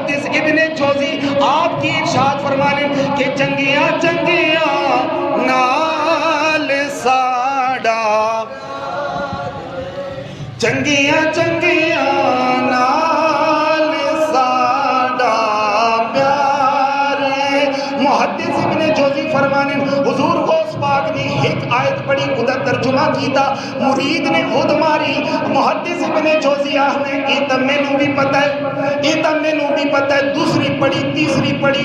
محدث ابن جوزی آپ کی ارشاد فرمانے کہ چنگیاں چنگیاں نال ساڑا، چنگیاں چنگیاں نال ساڑا پیارے۔ محدث ابن جوزی فرمانے حضور غوث پاک نے ایک آیت پڑھی، خدا ترجمہ کیتا، مرید نے خود ماری۔ محدث ابن جوزی آہنے یہ تو مینوں بھی پتہ ہے، یہ تو مینوں بھی پتہ ہے، دوسری پڑھی، تیسری پڑھی،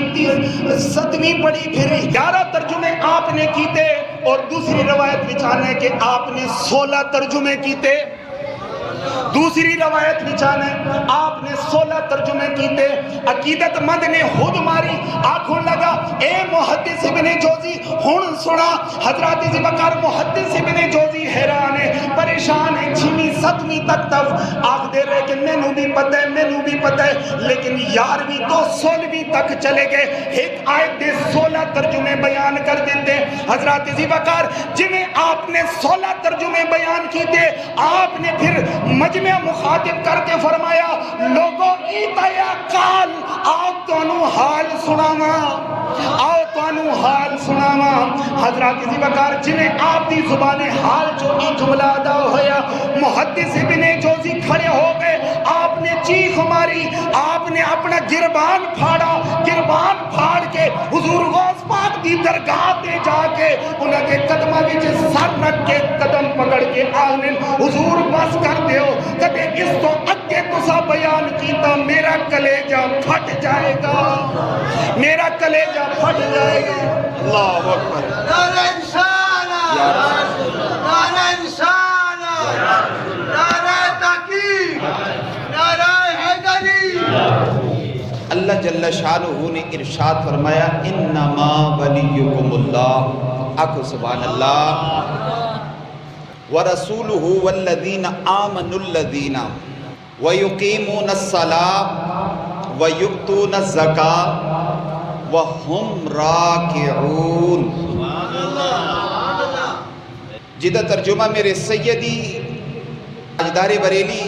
ستویں پڑھی، پھر 11 ترجمے آپ نے کیتے، اور دوسری روایت بچانے کہ آپ نے 16 ترجمے کیتے۔ دوسری روایت بچانے آپ نے 16 ترجمے کیتے۔ عقیدت مند نے خود ماری، آنکھوں لگا اے محدث ابن جوزی ہن سنا۔ حضرات ذوالفقار محدث ابن جوزی حیران ہے، پریشان ہے، 6ویں 7ویں تک آخ دے رہے کہ مینوں بھی پتہ ہے، مینوں بھی پتہ ہے، لیکن 11ویں تو 16ویں تک چلے گئے، ایک آیت دے 16 ترجمے بیان کر دیتے۔ حضرات ذوالفقار جنہیں آپ نے 16 ترجمے بیان کیتے، آپ نے پھر مجمع مخاطب کر کے فرمایا لوگوں ایتایا کال آؤ توانو حال سناوا، آؤ توانو حال سناوا۔ حضرات ذوالفقار جنہیں آپ دی زبان حال جو ای جملہ ادا ہویا، محدث ابن جوزی کھڑے ہو گئے، آپ نے چیخ ماری، آپ نے اپنا گربان پھاڑا، گربان پھاڑ کے حضور غوث پاک دی درگاہ تے جا کے انہاں کے قدمہ وچ سر رکھ کے قدم پکڑ کے آنے حضور بس کر دیو، کدے اس تو اگے تسا بیان کیتا میرا کلیجہ پھٹ جائے گا، میرا کلیجہ پھٹ جائے گا۔ اللہ اکبر، نعرہ رسالہ، نعرہ رسالہ، نعرہ تحقیق، نعرہ حیدری۔ اللہ جل شانہ نے ارشاد فرمایا انما ولیکم اللہ، آکھو سبحان اللہ، وَرَسُولُهُ وَالَّذِينَ آمَنُوا الَّذِينَ وَيُقِيمُونَ الصَّلَاةَ وَيُؤْتُونَ الزَّكَاةَ وَهُمْ رَاكِعُونَ۔ جدہ ترجمہ میرے سیدی تاجدار بریلی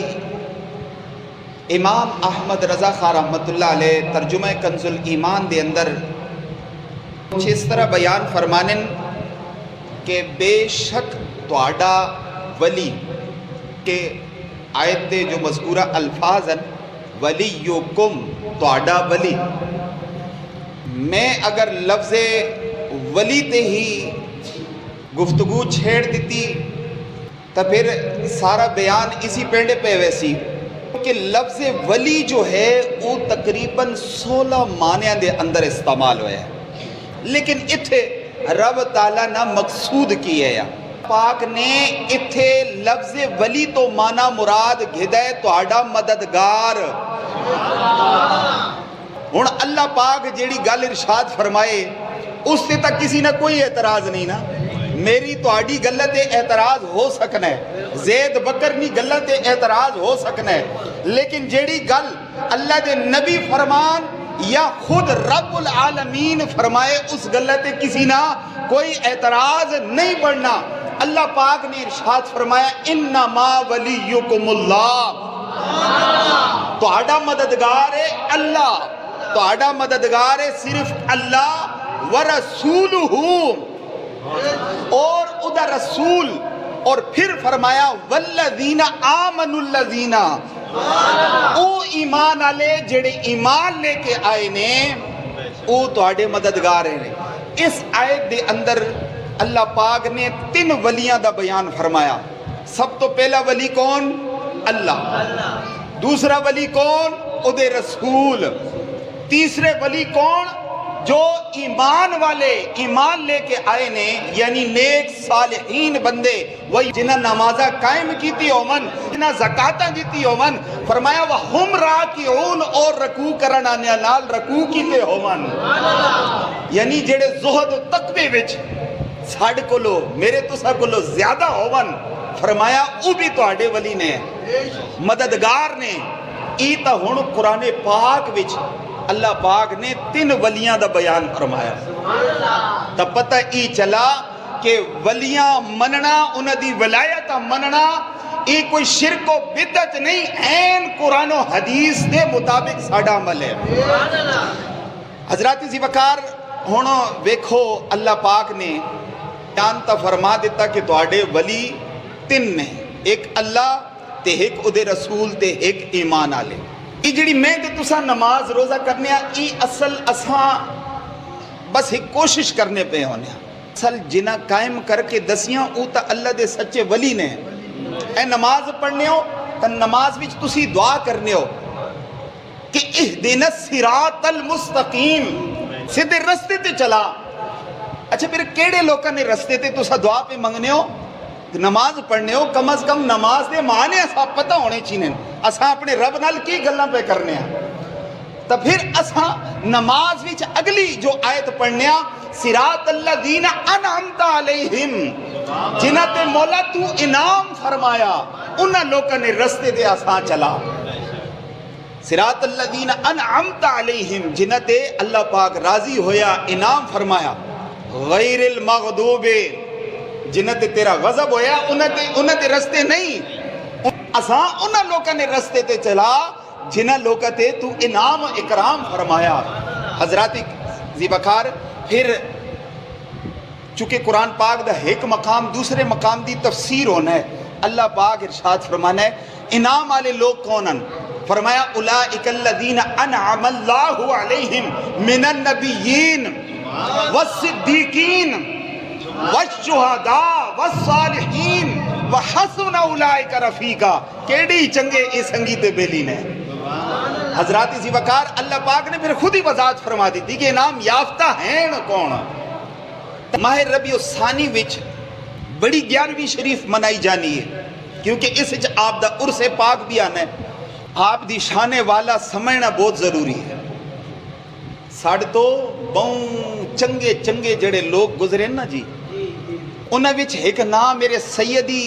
امام احمد رضا خان رحمت اللہ علیہ ترجمہ کنز الایمان دے اندر کچھ اس طرح بیان فرمانن کہ بے شک تواڈا ولی کے آیت دے جو مذکورہ الفاظ ہیں ولیکم تواڈا ولی، میں اگر لفظ ولی تے ہی گفتگو چھیڑ دیتی تو پھر سارا بیان اسی پینڈے پہ ویسی کہ لفظ ولی جو ہے وہ تقریباً 16 معنیاں دے اندر استعمال ہویا ہے، لیکن اتھے رب تعالیٰ نہ مقصود کی ہے یا پاک نے اتھے لفظ ولی تو مانا مراد گھدے تواڈا مددگار۔ ہن اللہ پاک جیڑی گل ارشاد فرمائے اس سے تک کسی نہ کوئی اعتراض نہیں نا، میری تواڈی گلت اعتراض ہو سکنا ہے، زید بکر نی گلت اعتراض ہو سکنا ہے، لیکن جیڑی گل اللہ دے نبی فرمان یا خود رب العالمین فرمائے اس گلت کسی نہ کوئی اعتراض نہیں بڑھنا۔ اللہ پاک نے ارشاد فرمایا انما ولیکم اللہ، تواڈا مددگار ہے اللہ، تواڈا مددگار ہے صرف اللہ، ورسولہ اور ادھا رسول، اور پھر فرمایا والذین آمنوا الذین، او ایمان آلے جڑے ایمان لے کے آئے نے او تواڈے مددگار ہیں۔ اس آیت دے اندر اللہ پاک نے 3 ولیاں دا بیان فرمایا۔ سب تو پہلا ولی کون؟ اللہ، دوسرا ولی کون؟ ادھے رسول، تیسرے ولی کون؟ جو ایمان والے ایمان لے کے آئے نے، یعنی نیک صالحین بندے، وہی جنہ نمازہ قائم کیتی ہومن، جنہ زکاتہ دیتی ہومن، فرمایا وَهُمْ رَاكِعُونَ، اور رکوع کرنا نال رکوع کیتے ہومن، یعنی جڑے زہد و تقوی وچ ساڑھ کولو میرے تسا کولو زیادہ ہومن، فرمایا او بھی تواڈے ولی نے، مددگار نے۔ ای تا ہن قرآن پاک وچ اللہ پاک نے 3 ولیاں دا بیان فرمایا، تب پتہ ای چلا کہ ولیاں مننا، انہ دی ولایت مننا یہ کوئی شرک و بدعت نہیں، عین قرآن و حدیث دے مطابق ساڈا عمل ہے۔ حضرات ذی وقار ہن ویکھو اللہ پاک نے جانتا فرما دیتا کہ تواڈے ولی تین نے، ایک اللہ تے ایک اودے رسول تے ایک ایمان والے۔ یہ جڑی میں تے تساں نماز روزہ کرنے یہ اصل اساں بس ایک کوشش کرنے پہ ہونے اصل جنہ قائم کر کے دسیاں او تا اللہ دے سچے ولی نے۔ اے نماز پڑھنے ہو تا نماز وچ تسی دعا کرنے ہو کہ اہدنا الصراط المستقیم، سیدھے رستے تے چلا۔ اچھا پھر کیڑے لوکاں نے رستے تے تسا دعا پہ منگنے ہو؟ نماز پڑھنے ہو، کم از کم نماز دے معنی اساں پتہ ہونے چاہیے، اساں اپنے رب نال کی گلاں پہ کرنے ہیں۔ تو پھر اساں نماز وچ اگلی جو آیت پڑھنے ہیں صراط الذین انعمت علیہم، جنہاں تے مولا تو انعام فرمایا انہاں لوکاں نے رستے دے اساں چلا۔ صراط الذین انعمت علیہم، جنہاں تے اللہ پاک راضی ہویا انعام فرمایا، غیر المغضوب، جنہاں تے تیرا غضب ہویا انہاں تے رستے نہیں، اساں انہاں لوکاں نے رستے تے چلا جنہاں لوکاں تے تو انعام اکرام فرمایا۔ حضرات ذی وقار پھر چونکہ قرآن پاک دا ایک مقام دوسرے مقام دی تفسیر ہونا ہے، اللہ پاک ارشاد فرمانا ہے انعام والے لوگ کونن؟ فرمایا اولئک الذین انعم اللہ علیہم من النبیین والصدیقین والشہداء والصالحین وحسن اولئک رفیقا۔ کیڑی چنگے اس سنگی تے بیلی نے۔ حضرات ذی وقار اللہ پاک نے پھر خود ہی وضاحت فرما دی تھی کہ انعام یافتہ ہیں کون۔ ماہ ربیع الثانی وچ بڑی 11ویں شریف منائی جانی ہے، کیونکہ اس وچ آپ دا عرس پاک بھی آنا ہے۔ آپ دی شان والا سمجھنا بہت ضروری ہے۔ ساڑھ تو بہت چنگے چنگے جڑے لوگ گزرے نا جی، انہاں وچ ایک نام میرے سیدی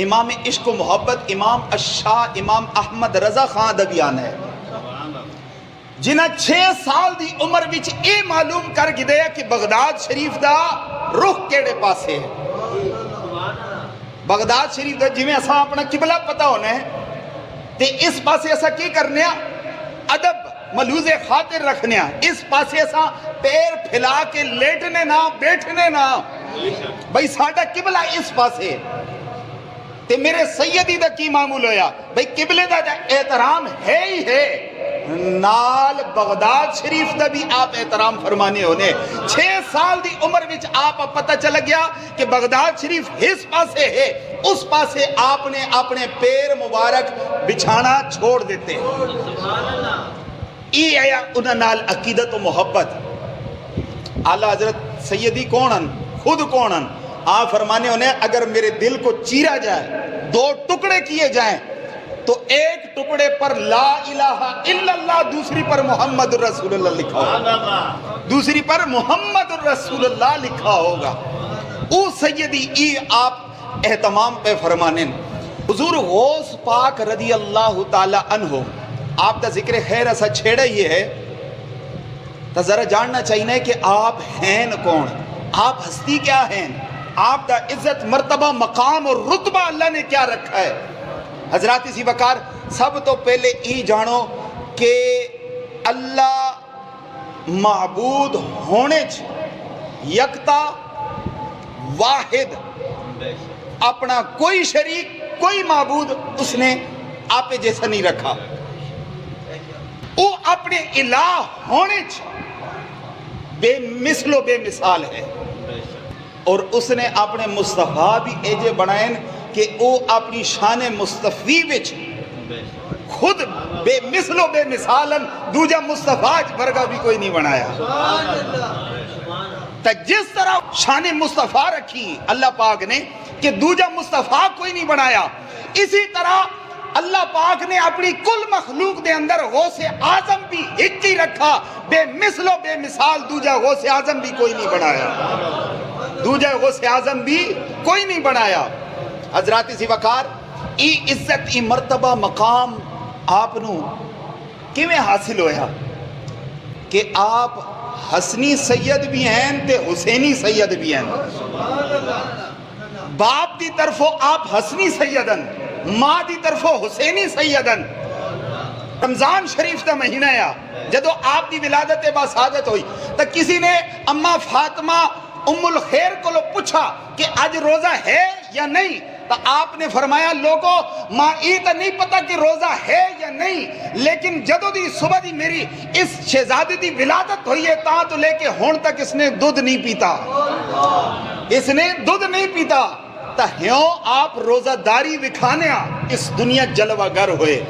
امام عشق و محبت امام الشاہ امام احمد رضا خان دا بھی آنا ہے، جنہاں 6 سال دی عمر وچ اے معلوم کر کے دیا کہ بغداد شریف دا رخ کیڑے پاسے ہے۔ بغداد شریف دا جی میں اساں اپنا قبلہ پتہ ہونا ہے تے اس پاسے اساں کی کرنے ادب ملحوظ خاطر رکھنے، اس پاسے اساں پیر پھیلا کے لیٹنے نہ بیٹھنے نہ، بھئی ساڈا قبلہ اس پاسے تے میرے سیدی دا کی معمول ہویا، بھئی قبلے دا احترام ہے ہی ہے، نال بغداد شریف دا بھی آپ احترام فرمانے ہونے۔ 6 سال دی عمر وچ آپ پتہ چل گیا کہ بغداد شریف اس پاسے ہے، اس پاسے آپ نے اپنے پیر مبارک بچھانا چھوڑ دیتے۔ یہ آیا انہاں نال عقیدت و محبت۔ اعلیٰ حضرت سیدی کونن؟ خود کونن؟ آپ فرمانے ہونے اگر میرے دل کو چیرا جائے 2 ٹکڑے کیے جائیں تو ایک ٹکڑے پر لا الہ الا اللہ، دوسری پر محمد الرسول اللہ لکھا ہوگا، دوسری پر محمد الرسول اللہ لکھا ہوگا۔ او سیدی ای آپ اہتمام پہ فرمانے۔ حضور غوث پاک رضی اللہ تعالی عنہ آپ دا ذکر خیر ایسا چھیڑا یہ ہے تو ذرا جاننا چاہیے کہ آپ ہیں کون، آپ ہستی کیا ہیں، آپ دا عزت مرتبہ مقام اور رتبہ اللہ نے کیا رکھا ہے۔ حضرات ذی وقار سب تو پہلے ای جانو کہ اللہ معبود ہونے یکتا واحد، اپنا کوئی شریک کوئی معبود اس نے آپ جیسا نہیں رکھا، وہ اپنے الہ ہونے بے مثل و بے مثال ہے، اور اس نے اپنے مصطفیٰ بھی ایجے بنائیں کہ وہ اپنی شان مصطفی وچ خود بے مثل و بے مثالن دوجہ مصطفیٰ ورگا بھی کوئی نہیں بنایا۔ تو جس طرح شان مصطفیٰ رکھی اللہ پاک نے کہ دوجہ مصطفیٰ کوئی نہیں بنایا، اسی طرح اللہ پاک نے اپنی کل مخلوق دے اندر غوث اعظم بھی ایک ہی رکھا، بے مثل و بے مثال دوجہ غوث اعظم بھی کوئی نہیں بنایا، دوجہ غوث اعظم بھی کوئی نہیں بنایا۔ حضرات ذی وقار ای عزت ای مرتبہ مقام آپ نو کیویں حاصل ہویا کہ آپ حسنی سید بھی ہیں تے حسینی سید بھی ہیں، باپ دی طرفوں آپ حسنی سیدن، ماں دی طرفوں حسینی سیدن رمضان شریف دا مہینہ آیا جدو آپ دی ولادت با سعادت ہوئی تو کسی نے اماں فاطمہ ام الخیر کو پوچھا کہ آج روزہ ہے یا نہیں، تو آپ نے فرمایا لوگوں ماں ای تو نہیں پتا کہ روزہ ہے یا نہیں، لیکن جدو دی صبح دی میری اس شہزادی دی ولادت ہوئی ہے تاں تو لے کے ہون تک اس نے دودھ نہیں پیتا، اس نے دودھ نہیں پیتا، تا ہیوں آپ روزہ داری وکھانیا اس دنیا جلوہ گر ہوئے۔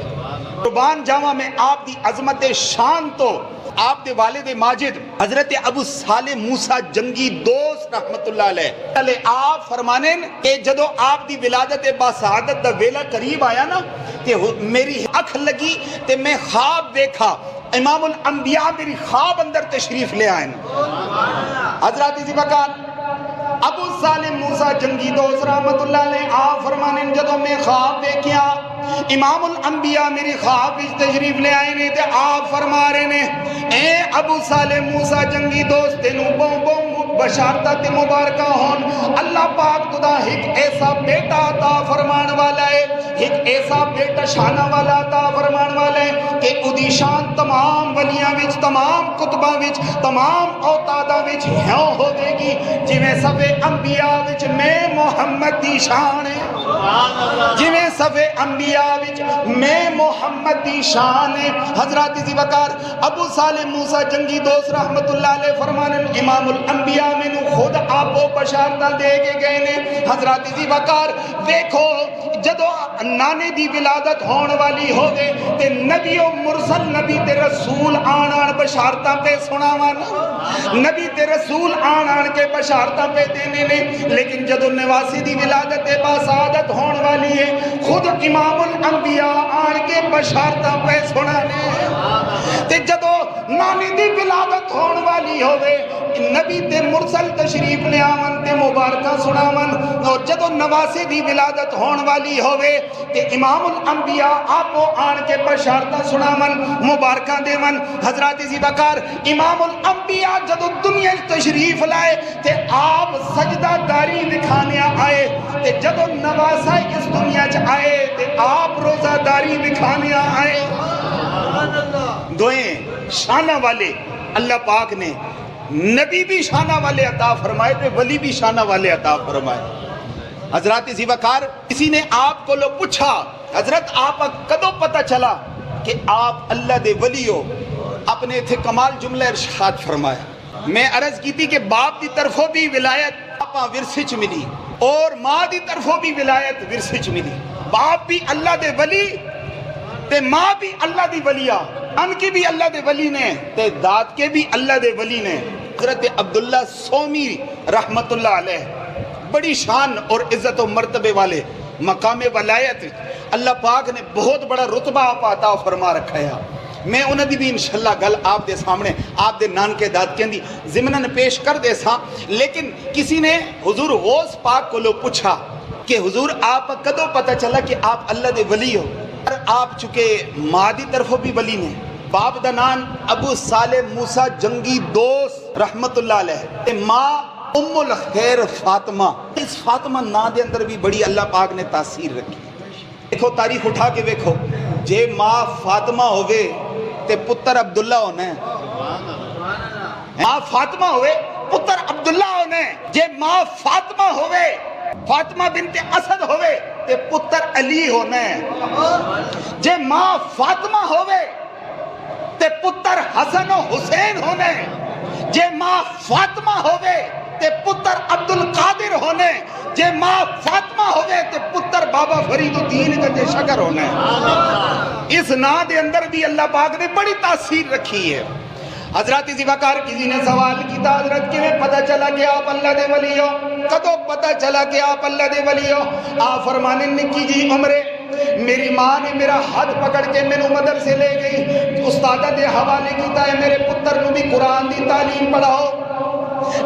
قربان جاواں میں آپ دی عظمت شان تو آپ دے والد ماجد حضرت ابو صالح موسیٰ جنگی دوست رحمت اللہ علیہ آپ فرمانے کہ جدو آپ دی ولادت با سعادت دا ویلا قریب آیا نا کہ میری اکھ لگی تے میں خواب دیکھا، امام الانبیاء میری خواب اندر تشریف لے آئیں۔ حضرت ذیبکان ابو صالح موسیٰ جنگی دوست رحمت اللہ علیہ آپ فرمانے جدو میں خواب دیکھیا امام الانبیاء میری خواب اس تشریف لے آئے نے تے آپ فرما رہے نے اے ابو صالح موسیٰ جنگی دوست تینوں بوں بوں بشارتہ تے مبارکہ ہون، اللہ پاک خدا ایک ایسا بیٹا عطا فرمان والا ہے، ایک ایسا بیٹا شانہ والا عطا فرمان والا ہے کہ ادھی شان تمام ولیاں وچ تمام کتباں وچ تمام اوتاداں وچ ہیوں ہوئے گی جویں صفے انبیاء وچ میں محمد دی شان ہے، جویں صفے انبیاء وچ میں محمد دی شان ہے۔ حضرات ذیبکار ابو صالح موسیٰ جنگی دوست رحمت اللہ علیہ فرمانے امام الانبیاء میں نے خود آپ کو بشارتہ دے کے گئے نے۔ حضرات ذیبکار دیکھو جدو نانے دی ولادت ہون والی ہو گئے تے نبی و مرسل نبی تے رسول آن آن بشارتہ پہ سناوان، نبی تے رسول آن آن کے بشارتہ پہ دینے نے، لیکن جدو نواسی دی ولادت با سعادت ہون والی ہے خود امام الانبیاء آن کے بشارتہ پہ سنانے تے جدو نانی دی ولادت ہون والی ہوئے نبی تے مرسل تشریف لے آون تے مبارکہ سناون، اور جدو نواسی دی ولادت ہون والی ہوئے تے امام الانبیاء آپو آن کے بشارتہ سناون مبارکہ دیون۔ حضرات ذیبکار امام الانبیاء جدو دنیا تشریف لائے تے آپ سجدہ داری دکھانے آئے تے جدو نواسہ اس دنیا آئے تے آپ روزہ داری دکھانے آئے۔ دوئیں شانہ والے اللہ پاک نے نبی بھی شانہ والے عطا فرمائے تے ولی بھی شانہ والے عطا فرمائے۔ حضرات ذیبکار کسی نے آپ کو لو پوچھا حضرت آپ کدو پتہ چلا کہ آپ اللہ دے ولی ہو، اپنے تھے کمال جملہ ارشاد فرمایا۔ میں عرض کی تھی کہ باپ دی طرفوں بھی ولایت آپا ورثے چ ملی اور ماں دی طرفوں بھی ولایت ورثے چ ملی، باپ بھی اللہ دے ولی تے ماں بھی اللہ دی ولیہ، ان کی بھی اللہ دے ولی نے تے داد کے بھی اللہ دے ولی نے۔ حضرت عبداللہ سومی رحمت اللہ علیہ بڑی شان اور عزت و مرتبے والے مقام ولایت اللہ پاک نے بہت بڑا رتبہ آپ عطا فرما رکھا ہے۔ میں انہوں دی بھی انشاءاللہ گل آپ دے سامنے آپ دے نان کے داد کے اندی ضمناً پیش کر دے ساں، لیکن کسی نے حضور غوث پاک کو لو پوچھا کہ حضور آپ کدو پتہ چلا کہ آپ اللہ دے ولی ہو؟ آپ چکے ماں دی طرفوں بھی ولی نے، باپ دا نام ابو صالح موسیٰ جنگی دوست رحمت اللہ علیہ، ماں ام الخیر فاطمہ، اس فاطمہ نا دے اندر بھی بڑی اللہ پاک نے تاثیر رکھی۔ دیکھو تاریخ اٹھا کے دیکھو، جے ماں فاطمہ ہوئے تے پتر عبداللہ ہونے، ماں فاطمہ ہوئے پتر عبداللہ ہونے، جے ماں فاطمہ ہوئے فاطمہ بنت اسد ہوئے تے پتر علی ہونے، جے ماں فاطمہ ہوئے تے پتر حسن و حسین ہونے، جے ماں فاطمہ ہوئے تے پتر عبدالقادر ہونے، جے ماں فاطمہ ہوئے تے پتر بابا فرید الدین گنج شکر ہونے۔ اس نا دے اندر بھی اللہ پاک نے بڑی تاثیر رکھی ہے۔ حضرات ذیبکار کسی نے سوال کیتا حضرت کے میں پتہ چلا کہ آپ اللہ دے ولی ہو؟ کدو پتہ چلا کہ آپ اللہ دے ولی ہو؟ آپ فرمانے نکی جی عمرے میری ماں نے میرا ہاتھ پکڑ کے میں نو مدرسے لے گئی، استادہ دے حوالے کیتا ہے میرے پتر نو بھی قرآن دی تعلیم پڑھاؤ،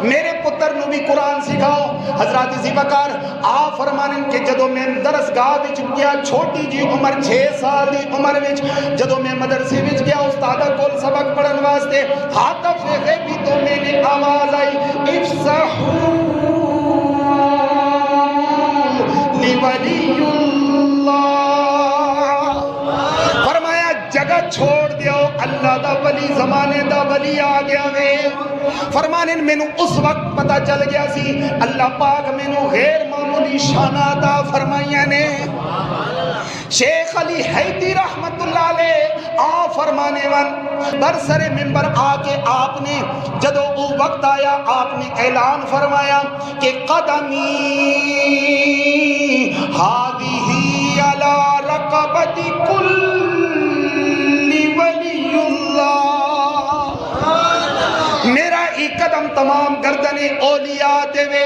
میرے پتر نو بھی قرآن سکھاؤ۔ حضرات ذیبکار آپ فرمانن کہ جدو میں درسگاہ وچ گیا چھوٹی جی عمر 6 سال دی عمر وچ جدو میں مدرسے وچ گیا استادہ کول سبق پڑھن واسطے ہاتف غیبی تو میں نے آواز آئی افصحوا لولی اللہ چھوڑ دیو اللہ دا ولی زمانے دا ولی آ گیا وے فرمانے مینوں اس وقت پتہ چل گیا سی اللہ پاک مینوں غیر معمولی شان عطا فرمائیاں نے شیخ علی حیدری رحمت اللہ علیہ آ فرمانے ون برسر ممبر آ کے آپ نے جدو وہ وقت آیا آپ نے اعلان فرمایا کہ قدمی ہادی علی رقبت کل ولی اللہ میرا ایک قدم تمام گردن اولیاء دے وے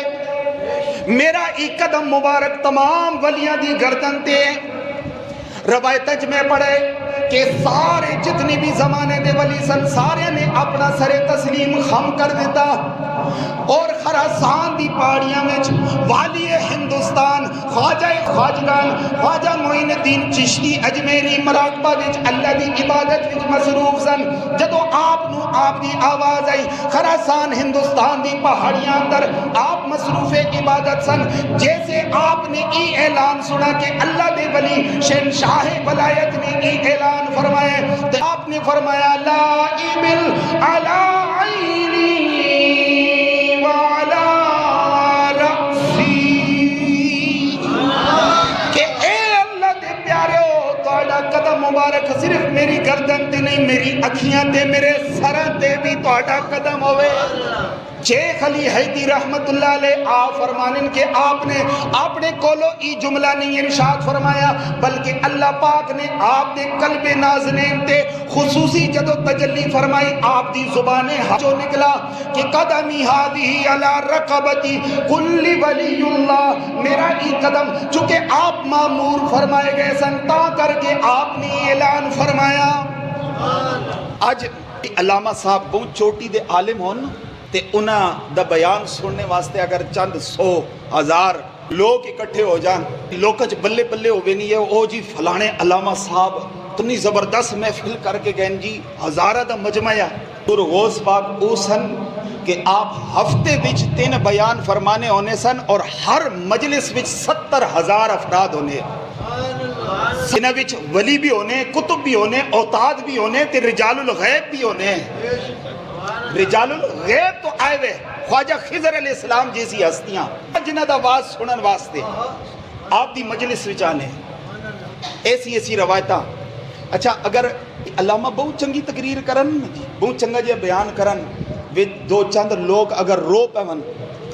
میرا ایک قدم مبارک تمام ولیاں دی گردن تے روایت میں پڑھے کہ سارے جتنی بھی زمانے دے ولی سن سارے نے اپنا سر تسلیم خم کر دیتا اور خراسان دی پہاڑیاں میں والی ہندوستان خواجہ خواجگان خواجہ معین الدین چشتی اجمیری مراقبہ وچ اللہ دی عبادت وچ مصروف سن جدو آپ دی آواز آئی خراسان ہندوستان دی پہاڑیاں اندر آپ مصروف عبادت سن جیسے آپ نے ای اعلان سنا کہ اللہ دے ولی شہنشاہ ولایت نے ای اعلان فرمائے تو آپ نے فرمایا لا ایبل علی عینی وعلا رأسی کہ اے اللہ دے پیارے ہو توڑا قدم مبارک صرف میری گردن تے نہیں میری اکھیاں تے میرے سران تے بھی توڑا قدم ہوئے شیخ علی حیدری رحمت اللہ علیہ آپ فرمانن کہ آپ نے کولو ای جملہ نہیں ارشاد فرمایا بلکہ اللہ پاک نے آپ دے قلب نازنین تے خصوصی جدو تجلی فرمائی آپ دی زبانیں جو نکلا کہ قدمی ہادی علی رقبتی کل ولی اللہ میرا ای قدم چونکہ آپ معمور فرمائے گئے سن تا کر کے آپ نے اعلان فرمایا آج علامہ صاحب بہت چوٹی دے عالم ہون تے انہاں دا بیان سننے واسطے اگر چند 100,000 لوگ اکٹھے ہو جان لوکچ بلے بلے ہوئے نہیں ہے او جی فلانے علامہ صاحب اتنی زبردست محفل کر کے گئن جی ہزارہ دا مجمع ہے اور غوث پاک او سن کہ آپ ہفتے وچ 3 بیان فرمانے ہونے سن اور ہر مجلس وچ 70,000 افراد ہونے سنہ وچ ولی بھی ہونے کتب بھی ہونے اوتاد بھی ہونے تے رجال الغیب بھی ہونے رجال الغیب تو آئے ہوئے خواجہ خضر علیہ السلام جیسی ہستیاں جنہ دا آواز سنن واسطے آپ دی مجلس وچانے ایسی روایتاں اچھا اگر علامہ بہت چنگی تقریر کرن بہت چنگا جے بیان کرن وہ 2 چند لوگ اگر رو پون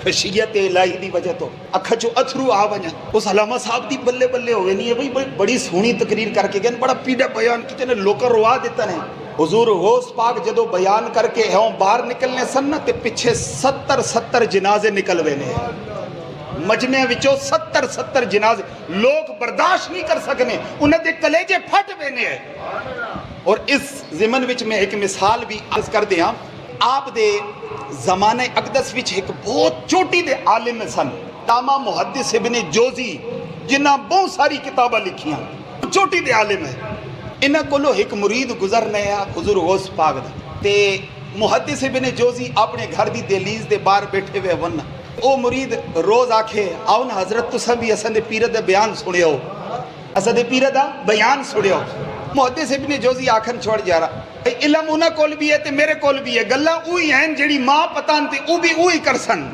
خشیت الہی دی وجہ تو اکھا چو اتھرو آ ونجا اس علامہ صاحب دی بلے بلے ہوئے نہیں ہے بڑی سونی تقریر کر کے گئے بڑا پیڑا بیان کتنے لوکر روا دیتا ہے حضور غوث پاک جدو بیان کر کے ہوں باہر نکلنے سن نا تے پچھے 70 جنازے نکلوے نے مجمع وچوں 70 جنازے لوگ برداشت نہیں کر سکنے انہیں دے کلیجے پھٹ وینے ہیں اور اس ضمن وچ میں ایک مثال بھی عرض کر دیا آپ دے زمانے اقدس وچ ایک بہت چوٹی دے عالم سن علامہ محدث ابن جوزی جنہ بہت ساری کتابہ لکھیاں چوٹی دے عالم ہے انہاں کولو ایک مرید گزرنے حضور غوث پاک دا تے محدث ابن جوزی اپنے گھر دی دہلیز دے باہر بیٹھے ہوئے ون او مرید روز آکھے آؤ نا حضرت تساں بھی اساں دے پیر دا بیان سنیو اساں دے پیر دا بیان سنیو محدث ابن جوزی آکھن چھوڑ جا رہا علم انہاں کول بھی ہے تے میرے کول بھی ہے گلاں اوہی ہیں جڑی ماں پتان تے او بھی اوہی کرسن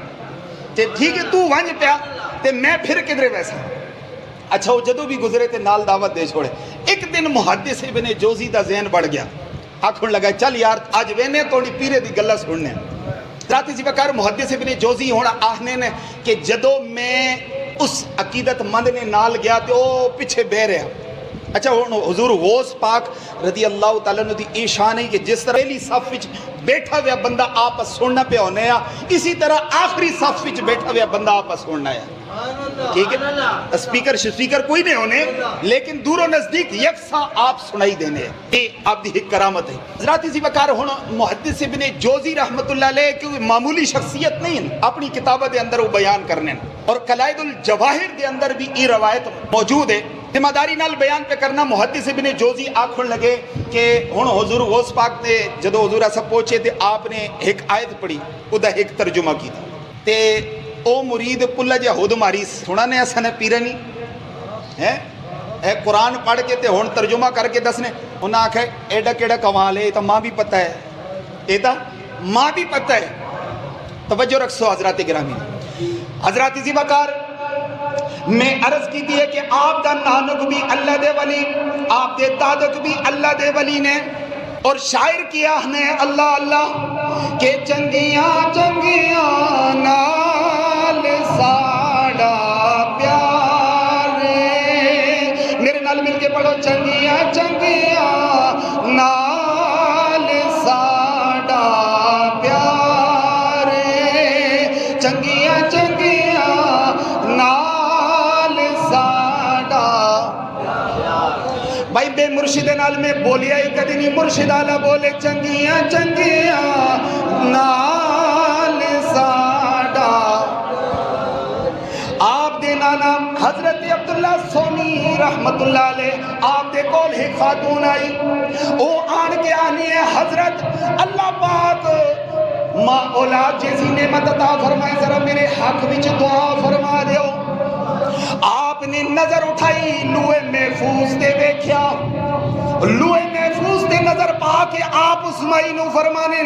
تے ٹھیک ہے تو ونج پیا تے میں پھر کدھرے ویسا اچھا وہ جدو بھی گزرے تے نال دعوت دے چھوڑے ایک دن محدث ابن جوزی دا ذہن بڑھ گیا آکھن لگا چل یار آج وینے توڑی پیرے دی گلہ سننے ذاتی سی وقار محدث ابن جوزی ہونا آہنے نے کہ جدو میں اس عقیدت مند نے نال گیا تے او پیچھے بے رہا اچھا حضور غوث پاک رضی اللہ تعالیٰ نے دی ایشان ہے کہ جس طرح پہلی صف وچ بیٹھا ہوا بندہ آپس سننا پہ ہونے ہیں اسی طرح آخری صف وچ بیٹھا ہوا بندہ آپس سننا ہے ٹھیک ہے سپیکر کوئی نہیں ہونے لیکن دور و نزدیک یکساں آپ سنائی دینے ہیں یہ آپ دی ایک کرامت ہے حضرات اسی وقار ہونا محدث ابن جوزی رحمت اللہ علیہ کہ معمولی شخصیت نہیں ہے اپنی کتابہ دے اندر وہ بیان کرنے اور قلائد الجواہر دے اندر بھی یہ روایت موجود ہے ذمہ داری نال بیان پہ کرنا محدث ابن جوزی آکھن لگے کہ ہن حضور غوث پاک نے جدو حضور ایسا پہنچے تے آپ نے ایک آیت پڑھی ادا ایک ترجمہ کی تھی تے او مرید پلہ جا ہود ماری سنا نے ایسا نے پیرنی ہے اے قرآن پڑھ کے تے ہون ترجمہ کر کے دسنے انہاں آکھے ایڈا کیڑا کمال ہے یہ تو ماں بھی پتہ ہے یہ تو ماں بھی پتہ ہے توجہ رکھو حضرات گرامی حضرات زی وقار میں عرض کی ہے کہ آپ دا نانک بھی اللہ دے ولی آپ دے دادک بھی اللہ دے ولی نے اور شاعر کیا نے اللہ اللہ کہ چنگیاں چنگیاں نال ساڑا پیار میرے نال مل کے پڑھو چنگیاں چنگیاں نال ساڑا پیار چنگیاں چنگیاں نال ساڑا بھائی بے مرشد نال میں بولیا ہی کدی نہیں مرشد آلہ بولے چنگیاں چنگیاں نال ساڑا آپ دے نانا حضرت عبداللہ سومی رحمت اللہ علیہ آپ دے کول ہی خاتون آئی او آن کے آنی ہے حضرت اللہ پاک ماں اولاد جیسی نعمت عطا فرمائے ذرا میرے حق وچ دعا فرما دیو آپ نے نظر اٹھائی لوہے محفوظ تے دیکھیا لوہے محفوظ تے نظر پا کے آپ اس مائی نو فرمانے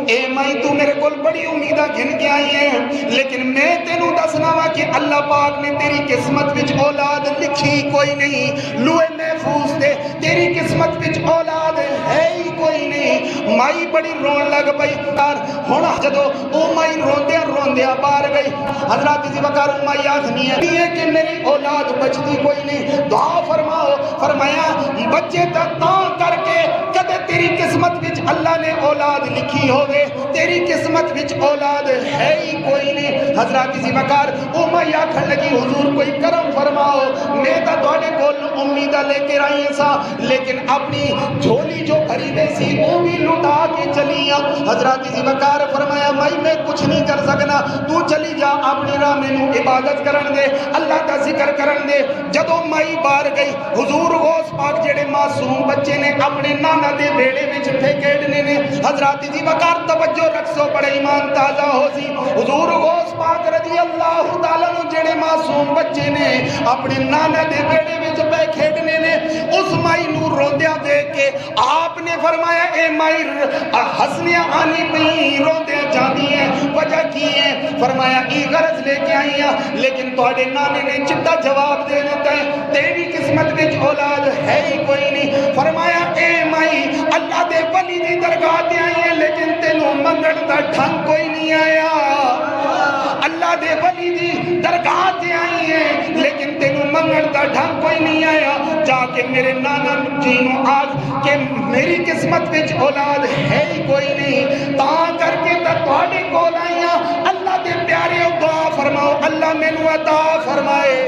اے مائی تو میرے کول بڑی امیدہ گھن کے آئی ہیں لیکن میں تینوں دسنا وا کہ اللہ پاک نے تیری قسمت وچ اولاد لکھی کوئی نہیں لوہے محفوظ تے تیری قسمت وچ اولاد ہے ہی کوئی نہیں مائی بڑی رون لگ پئی ہونا جدو او مائی روندیا روندیا باہر گئی حضرات زی وقار او مائی آخنی ہے کہ میری اولاد بچتی کوئی نہیں دعا فرماؤ فرمایا بچے تاں کر کے کدے تیری قسمت وچ اللہ نے اولاد لکھی ہوگے تیری قسمت وچ اولاد ہے ہی کوئی نہیں حضرات زی وقار او مائی آخن لگی حضور کوئی کرم فرماؤ میں تا تواڈے کول امیدہ لے کے آئی سا لیکن اپنی جھولی جو بھری ہوئی سی وہ بھی لٹا کے چلی حضرات زی وقار فرمایا مائی میں کچھ نہیں کر سکنا تو چلی جا اپنی راہ میں عبادت کرن دے اللہ کا ذکر کرن دے جدو مائی باہر گئی حضور غوث پاک جڑے معصوم بچے نے اپنے نانا دے بیڑے وچ پھیکڑنے نے حضرات زی وقار توجہ رکھو بڑے ایمان تازہ ہو سی حضور غوث پاک رضی اللہ تعالیٰ عنہ جڑے معصوم بچے نے اپنے نانا دے بیڑے وچ پھیکڑنے نے اس مائی نو روندیا دیکھ کے آپ نے فرمایا اے مائی ہسنیاں آنی پئی روندیا جاندی ہیں وجہ کی ہے فرمایا ای غرض لے کے آئی ہیں لیکن تواڈے نانے نے چٹا جواب دے دیتا ہے تیری قسمت وچ اولاد ہے ہی کوئی نہیں فرمایا اے مائی اللہ دے ولی دی درگاہ تے آئی ہیں لیکن تینوں منگن دا ڈھنگ کوئی نہیں آیا اللہ دے ولی دی درگاہ تے آئی ہیں لیکن تینوں منگن دا ڈھنگ کوئی نہیں آیا جا کے میرے نانا جی نو آج کہ میری قسمت وچ اولاد ہے ہی کوئی نہیں تاں کر کے تواڈے کول آئیاں اللہ دے پیارے دعا فرماؤ اللہ مینوں عطا فرمائے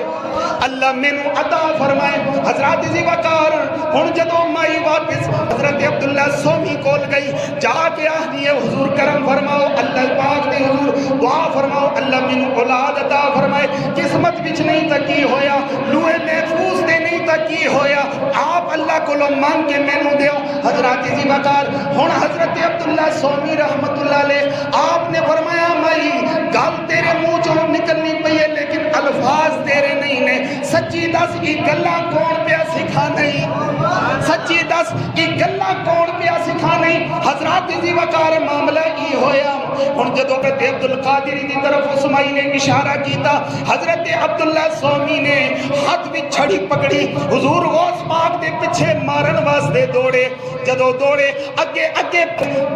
اللہ مینوں عطا فرمائے حضرات زی وقار ہن جدوں مائی واپس حضرت عبداللہ سومی کول گئی جا کے آخدی ہے حضور کرم فرماؤ اللہ پاک دے حضور دعا فرماؤ اللہ مینوں اولاد عطا فرمائے قسمت وچ نہیں تکی ہویا لوہے محفوظ دے نہیں تکی ہویا آپ اللہ کو مان کے مینوں دیو حضرات زی وقار ہن حضرت عبداللہ سومی رحمت اللہ علیہ آپ نے فرمایا مائی گل تیرے منہ چوں نکلنی پئی ہے لیکن الفاظ تیرے نہیں نے سچی دس ای گلاں کون پیا سکھا نہیں سچی دس ای گلاں کون پیا سکھا نہیں حضرات زی وقار معاملہ ای ہویا ہن جدوں حضرت عبد القادری دی طرف اسمائی نے اشارہ کیتا حضرت عبداللہ سومی نے ہاتھ وچ چھڑی پکڑی حضور غوث پاک دے پیچھے مارن واسطے دوڑے جدوں دوڑے اگے اگے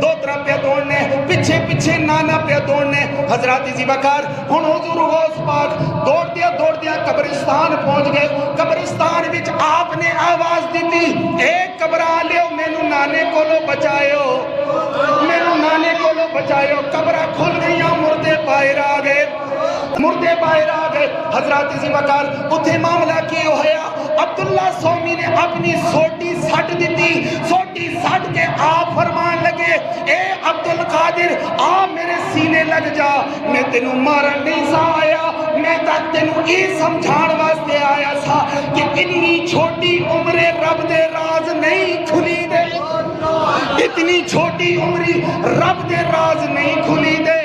دوترا پہ دوڑنے پیچھے پیچھے نانا پہ دوڑنے حضرات زی وقار ہن حضور غوث پاک دوڑ دیا قبرستان پہنچ گئے قبرستان وچ آپ نے آواز دیتی اے قبرا لیو مینوں نانے کولو بچایو مینوں نانے کولو بچایو قبرہ کھل گئیاں مردے باہر آ گئے مردے باہر آ گئے حضرات زی وقار اتھے معاملہ کی ہویا عبداللہ سومی نے اپنی سوٹی سٹ دیتی سوٹی سٹ کے آپ فرمان لگے اے عبدالقادر آ میرے سینے لگ جا میں تینوں مارن نہیں سا آیا میں تک تینوں ای سمجھان واسطے آیا سا کہ اتنی چھوٹی عمر رب دے راز نہیں کھلی دے اتنی چھوٹی عمری رب دے راز نہیں کھلی دے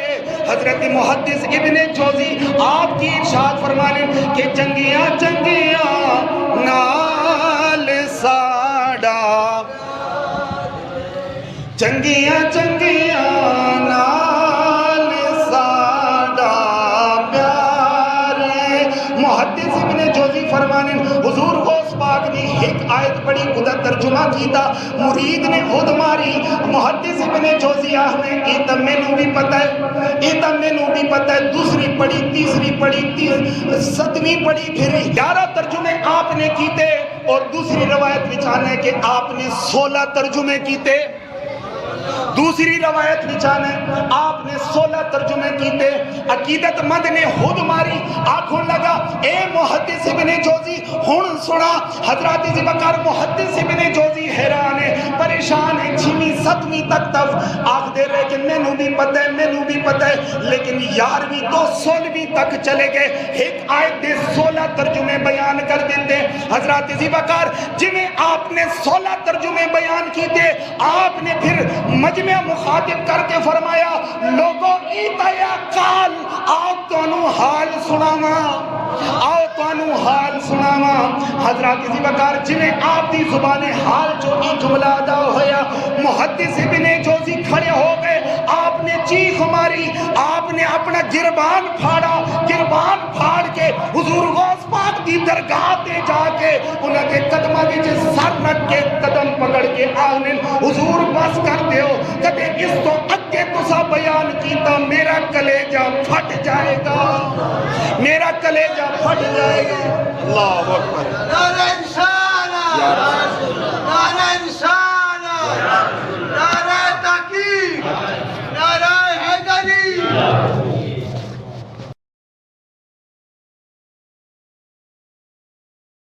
حضرت محدث ابن جوزی آپ کی ارشاد فرمانے کہ چنگیاں چنگیاں نال ساڑا، چنگیاں چنگیاں نال ساڑا پیار۔ محدث ابن جوزی فرمانے حضور غوث پاک نے ایک آیت پڑھی، خدا ترجمہ کیتا، مرید نے خود ماری۔ محدث ابن جوزی نے ایتا میں نو بھی پتہ ہے، ایتا میں نو بھی پتہ ہے، دوسری پڑھی، تیسری پڑھی، ستویں پڑھی، پھر 11 ترجمے آپ نے کیتے، اور دوسری روایت بچانا ہے کہ آپ نے 16 ترجمے کیتے۔ دوسری روایت بچانا ہے آپ نے 16 ترجمے کیتے۔ عقیدت مند نے خود ماری، آنکھوں لگا اے محدث ابن جوزی ہن سنا۔ حضرات ذی بکر محدث ابن جوزی حیران ہے، پریشان ہے، 6ویں 7ویں تک آخ دے رہے کہ میں نو بھی پتہ ہے، میں نو بھی پتہ ہے، لیکن 11ویں تو 16ویں تک چلے گئے، ایک آیت دے 16 ترجمے بیان کر دیتے۔ حضرات ذی بکر جنہیں آپ نے 16 ترجمے بیان کیتے، آپ نے پھر مجمع مخاطب کر کے فرمایا لوگوں ایتا یا کال آؤ توانو حال سناما، آؤ توانو حال سناما۔ حضرات ذی بکر جنہیں آپ دی زبان حال جو ایک جملہ ادا ہویا، محدث ابن جوزی کھڑے ہو گئے، آپ نے چیخ ماری، آپ نے اپنا گربان پھاڑا، گربان پھاڑ کے حضور غوث پاک دی درگاہ تے جا کے انہاں کے قدمہ وچ سر رکھ کے قدم پکڑ کے آنے حضور بس کر دیو، کدے اس تو اگے تسا بیان کیتا میرا کلیجہ پھٹ جائے گا، میرا کلیجہ پھٹ جائے گا۔ اللہ اکبر۔